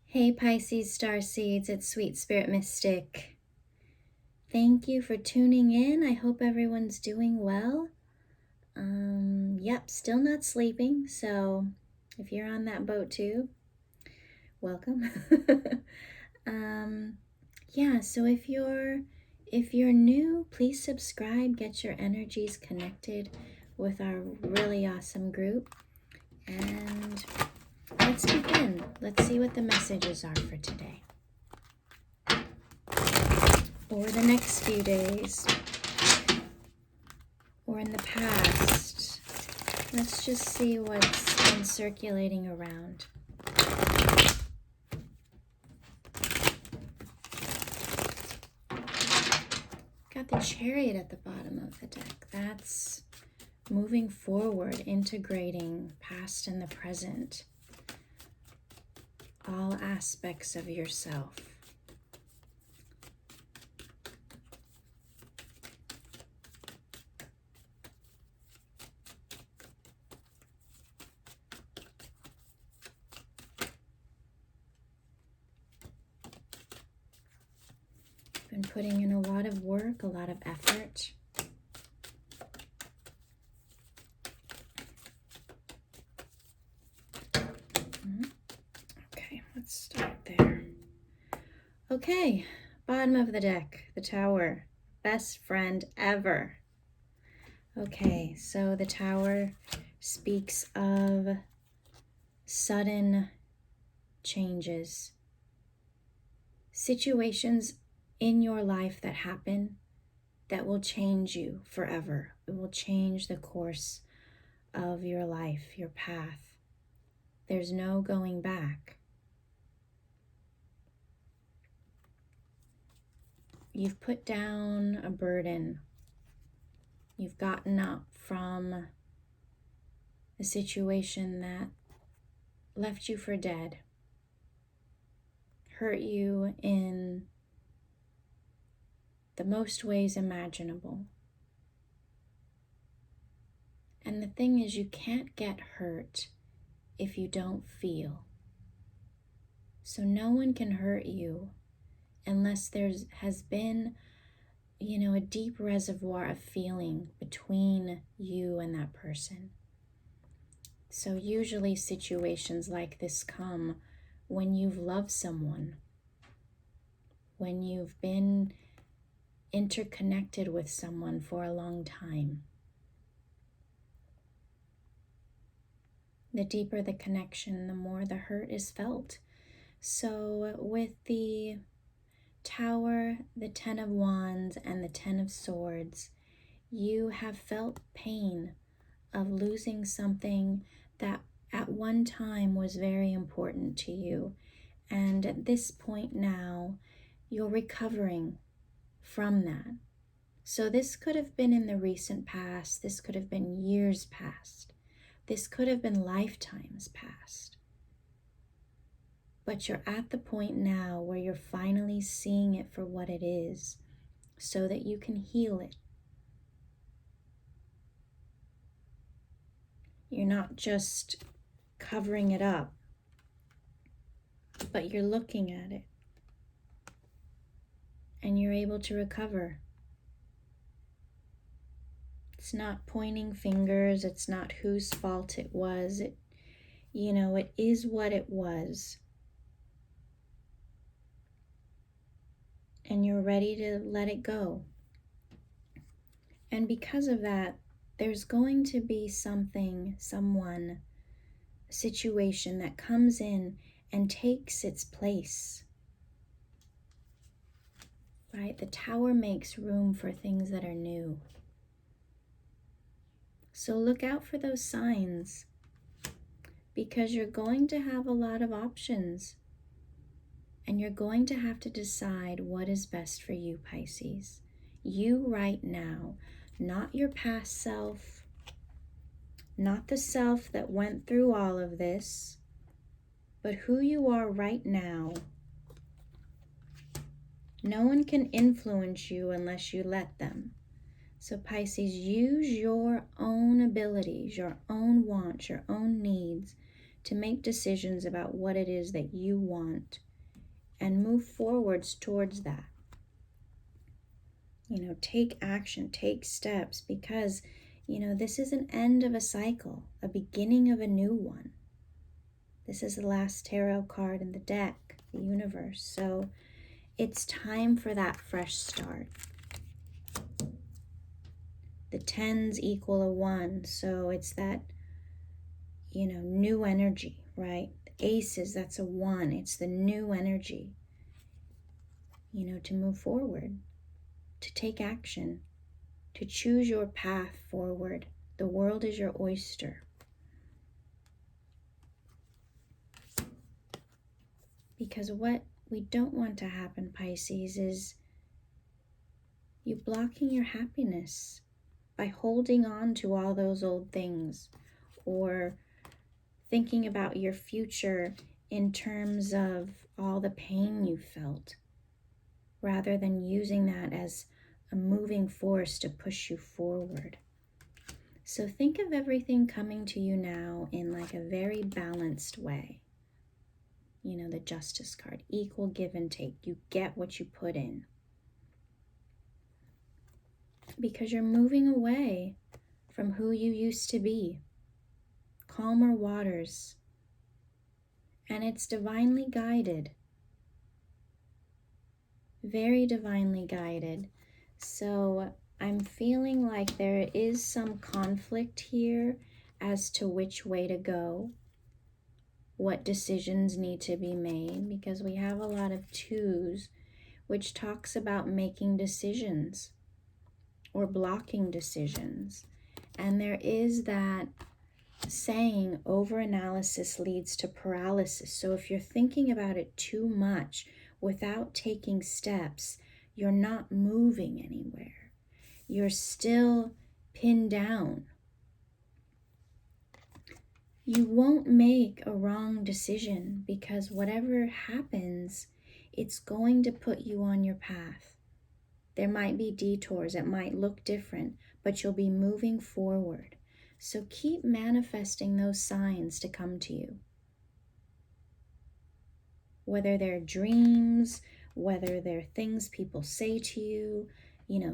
Hey Pisces Starseeds, it's Sweet Spirit Mystic. Thank you for tuning in. I hope everyone's doing well. Yep, still not sleeping, so if you're on that boat too, welcome. Yeah, so if you're new, please subscribe, get your energies connected with our really awesome group. And let's begin. Let's see what the messages are for today, or the next few days, or in the past. Let's just see what's been circulating around. Got the Chariot at the bottom of the deck. That's moving forward, integrating past and the present, all aspects of yourself. Been putting in a lot of work, a lot of effort. Okay, let's start there. Okay, bottom of the deck, the Tower. Best friend ever. Okay, so the Tower speaks of sudden changes, situations in your life that happen that will change you forever. It will change the course of your life, your path. There's no going back. You've put down a burden. You've gotten up from a situation that left you for dead, hurt you in the most ways imaginable. And the thing is, you can't get hurt if you don't feel. So no one can hurt you unless has been, a deep reservoir of feeling between you and that person. So usually situations like this come when you've loved someone, when you've been interconnected with someone for a long time. The deeper the connection, the more the hurt is felt. So with the Tower, the Ten of Wands, and the Ten of Swords, you have felt pain of losing something that at one time was very important to you. And at this point now, you're recovering from that. So this could have been in the recent past. This could have been years past. This could have been lifetimes past. But you're at the point now where you're finally seeing it for what it is so that you can heal it. You're not just covering it up, but you're looking at it and you're able to recover. It's not pointing fingers. It's not whose fault it was. It is what it was. And you're ready to let it go. And because of that, there's going to be someone, a situation that comes in and takes its place. Right? The Tower makes room for things that are new. So look out for those signs, because you're going to have a lot of options. And you're going to have to decide what is best for you, Pisces. You right now, not your past self, not the self that went through all of this, but who you are right now. No one can influence you unless you let them. So Pisces, use your own abilities, your own wants, your own needs to make decisions about what it is that you want and move forwards towards that. Take action, take steps, because, this is an end of a cycle, a beginning of a new one. This is the last tarot card in the deck, the universe. So it's time for that fresh start. The 10s equal a 1, so it's that, new energy, right? The aces, that's a 1. It's the new energy, to move forward, to take action, to choose your path forward. The world is your oyster. Because what we don't want to happen, Pisces, is you blocking your happiness by holding on to all those old things, or thinking about your future in terms of all the pain you felt, rather than using that as a moving force to push you forward. So think of everything coming to you now in like a very balanced way. The Justice card, equal give and take. You get what you put in. Because you're moving away from who you used to be. Calmer waters. And it's divinely guided. Very divinely guided. So I'm feeling like there is some conflict here as to which way to go, what decisions need to be made, because we have a lot of 2s, which talks about making decisions or blocking decisions. And there is that saying, overanalysis leads to paralysis. So if you're thinking about it too much without taking steps, you're not moving anywhere. You're still pinned down. You won't make a wrong decision, because whatever happens, it's going to put you on your path. There might be detours, it might look different, but you'll be moving forward. So keep manifesting those signs to come to you. Whether they're dreams, whether they're things people say to you,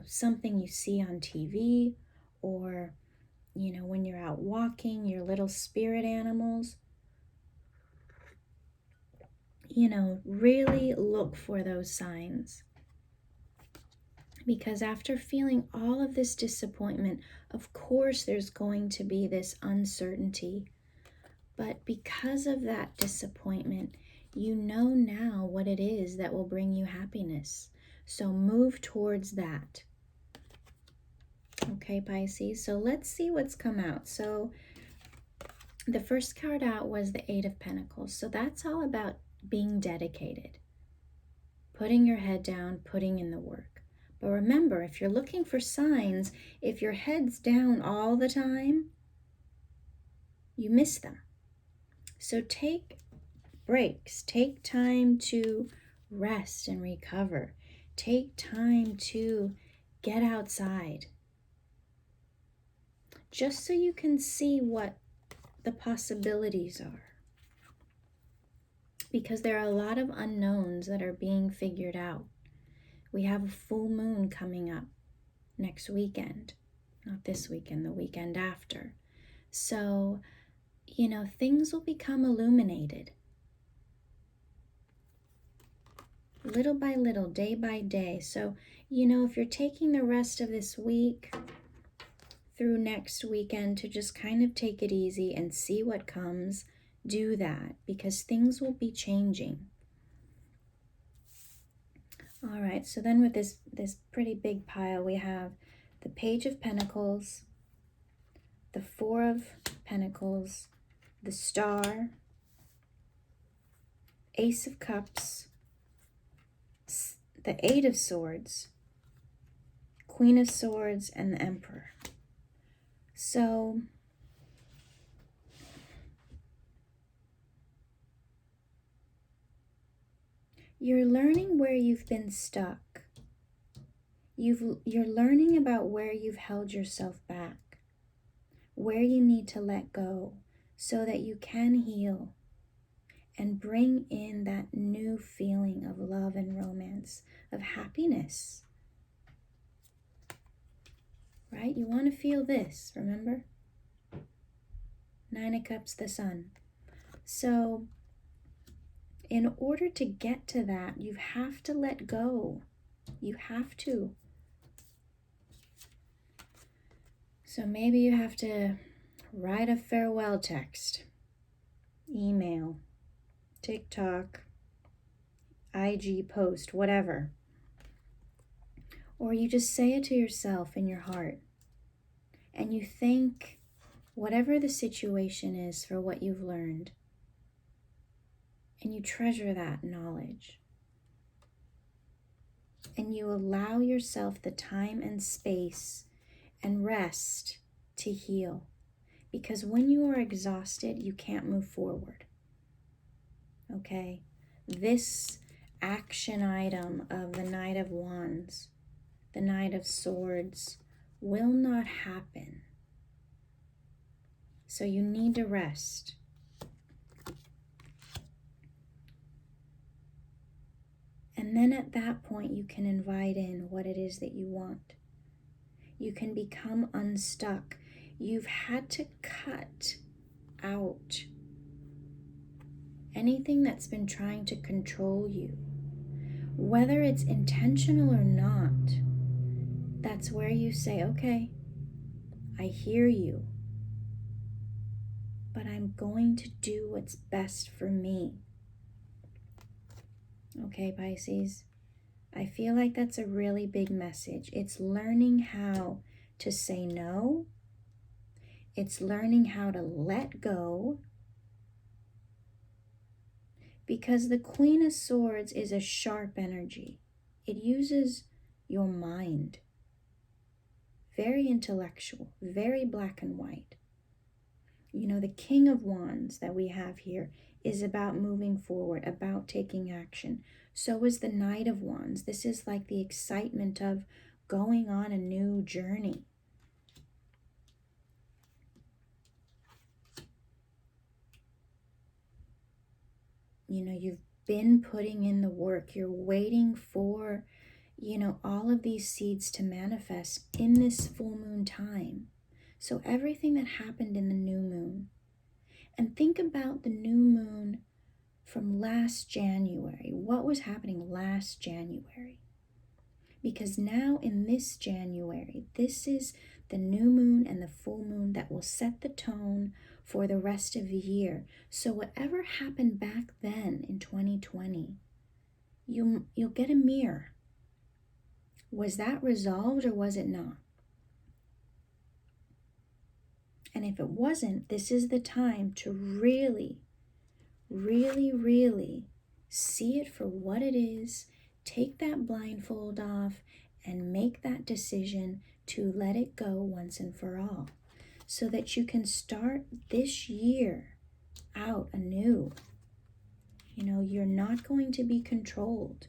something you see on TV, or, when you're out walking, your little spirit animals. Really look for those signs. Because after feeling all of this disappointment, of course there's going to be this uncertainty. But because of that disappointment, you know now what it is that will bring you happiness. So move towards that. Okay, Pisces, so let's see what's come out. So the first card out was the 8 of Pentacles. So that's all about being dedicated, putting your head down, putting in the work. But remember, if you're looking for signs, if your head's down all the time, you miss them. So take breaks, take time to rest and recover. Take time to get outside, just so you can see what the possibilities are. Because there are a lot of unknowns that are being figured out. We have a full moon coming up next weekend. Not this weekend, the weekend after. So, things will become illuminated. Little by little, day by day. So, if you're taking the rest of this week through next weekend to just kind of take it easy and see what comes, do that, because things will be changing. All right, so then with this pretty big pile, we have the Page of Pentacles, the 4 of Pentacles, the Star, Ace of Cups, the 8 of Swords, Queen of Swords, and the Emperor. So you're learning where you've been stuck. You're learning about where you've held yourself back, where you need to let go, so that you can heal and bring in that new feeling of love and romance, of happiness. Right? You want to feel this, remember? Nine of Cups, the Sun. So, in order to get to that, you have to let go. You have to. So maybe you have to write a farewell text, email, TikTok, IG post, whatever. Or you just say it to yourself in your heart. And you thank whatever the situation is for what you've learned. And you treasure that knowledge. And you allow yourself the time and space and rest to heal. Because when you are exhausted, you can't move forward. Okay? This action item of the Knight of Wands, the Knight of Swords, will not happen. So you need to rest. And then at that point, you can invite in what it is that you want. You can become unstuck. You've had to cut out anything that's been trying to control you. Whether it's intentional or not, that's where you say, okay, I hear you, but I'm going to do what's best for me. Okay, Pisces? I feel like that's a really big message. It's learning how to say no. It's learning how to let go. Because the Queen of Swords is a sharp energy. It uses your mind. Very intellectual, very black and white. You know, the King of Wands that we have here is about moving forward, about taking action. So is the Knight of Wands. This is like the excitement of going on a new journey. You know, you've been putting in the work. You're waiting for, you know, all of these seeds to manifest in this full moon time. So everything that happened in the new moon. And think about the new moon from last January. What was happening last January? Because now in this January, this is the new moon and the full moon that will set the tone for the rest of the year. So whatever happened back then in 2020, you'll get a mirror. Was that resolved or was it not? And if it wasn't, this is the time to really, really, really see it for what it is, take that blindfold off, and make that decision to let it go once and for all, so that you can start this year out anew. You know, you're not going to be controlled.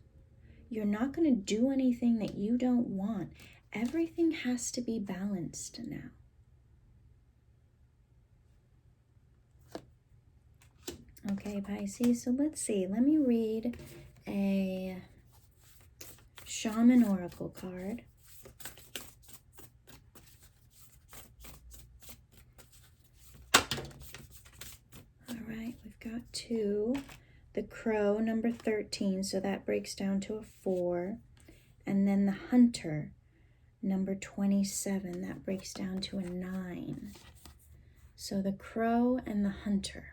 You're not going to do anything that you don't want. Everything has to be balanced now. Okay, Pisces, so let's see. Let me read a Shaman Oracle card. All right, we've got two. The Crow, number 13, so that breaks down to a 4. And then the Hunter, number 27, that breaks down to a 9. So the Crow and the Hunter.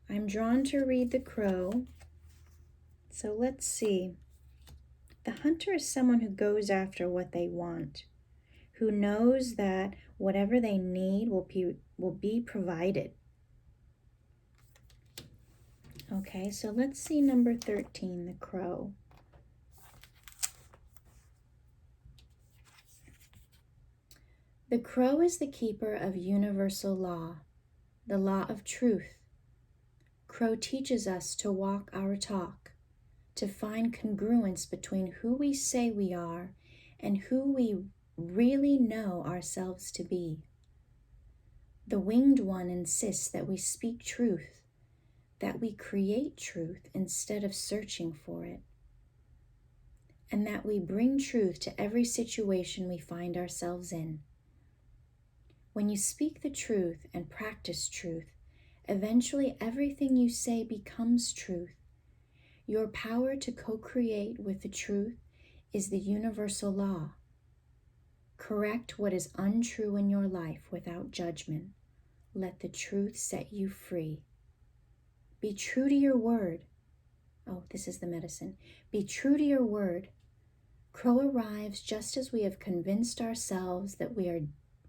I'm drawn to read the Crow. So let's see. The Hunter is someone who goes after what they want, who knows that whatever they need will be provided. Okay, so let's see number 13, the Crow. The Crow is the keeper of universal law, the law of truth. Crow teaches us to walk our talk, to find congruence between who we say we are and who we really know ourselves to be. The winged one insists that we speak truth, that we create truth instead of searching for it, and that we bring truth to every situation we find ourselves in. When you speak the truth and practice truth, eventually everything you say becomes truth. Your power to co-create with the truth is the universal law. Correct what is untrue in your life without judgment. Let the truth set you free. Be true to your word. Oh, this is the medicine. Be true to your word. Crow arrives just as we have convinced ourselves that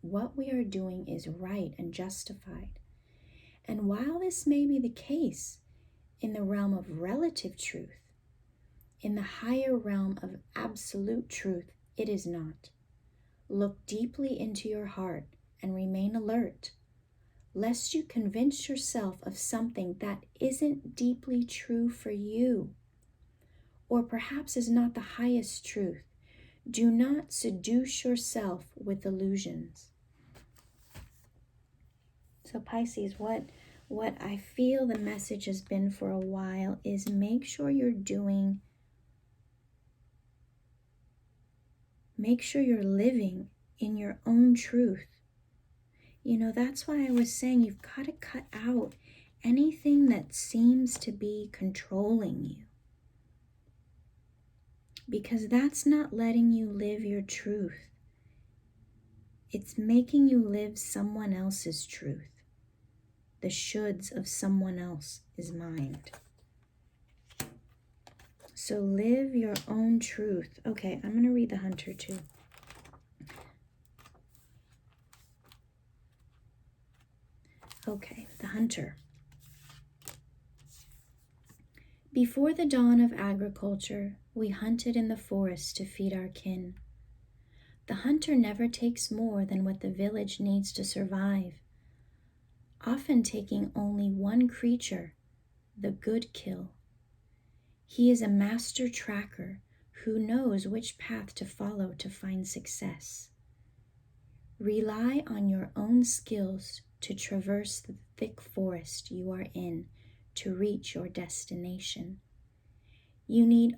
what we are doing is right and justified. And while this may be the case in the realm of relative truth, in the higher realm of absolute truth, it is not. Look deeply into your heart and remain alert, lest you convince yourself of something that isn't deeply true for you, or perhaps is not the highest truth. Do not seduce yourself with illusions. So Pisces, what I feel the message has been for a while is make sure you're living in your own truth. You know, that's why I was saying you've got to cut out anything that seems to be controlling you, because that's not letting you live your truth. It's making you live someone else's truth, the shoulds of someone else's mind. So live your own truth. Okay, I'm going to read the Hunter too. Okay, the Hunter. Before the dawn of agriculture, we hunted in the forest to feed our kin. The hunter never takes more than what the village needs to survive, often taking only one creature, the good kill. He is a master tracker who knows which path to follow to find success. Rely on your own skills to traverse the thick forest you are in to reach your destination. You need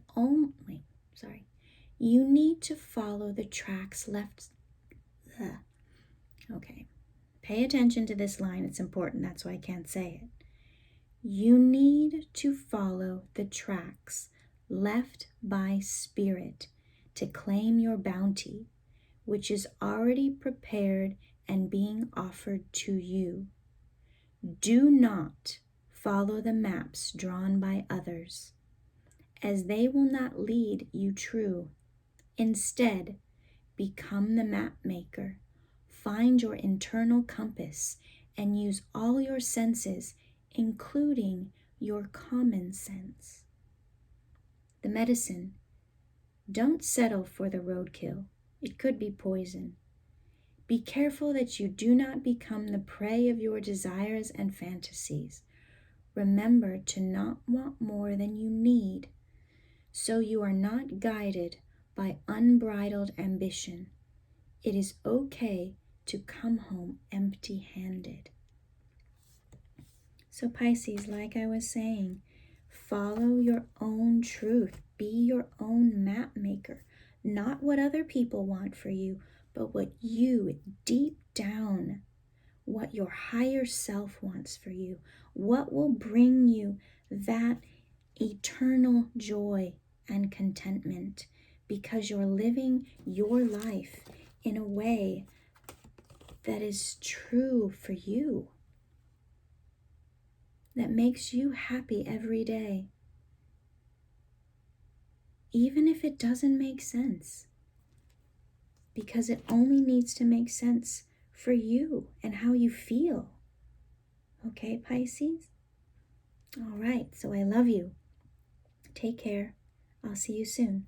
to follow the tracks left. Okay, pay attention to this line. It's important. That's why I can't say it. You need to follow the tracks left by spirit to claim your bounty, which is already prepared and being offered to you. Do not follow the maps drawn by others, as they will not lead you true. Instead, become the mapmaker. Find your internal compass and use all your senses, including your common sense. The medicine. Don't settle for the roadkill. It could be poison. Be careful that you do not become the prey of your desires and fantasies. Remember to not want more than you need, so you are not guided by unbridled ambition. It is okay to come home empty-handed. So Pisces, like I was saying, follow your own truth. Be your own map maker. Not what other people want for you, but what you deep down, what your higher self wants for you. What will bring you that eternal joy and contentment, because you're living your life in a way that is true for you, that makes you happy every day, even if it doesn't make sense, because it only needs to make sense for you and how you feel. Okay, Pisces? All right, so I love you. Take care. I'll see you soon.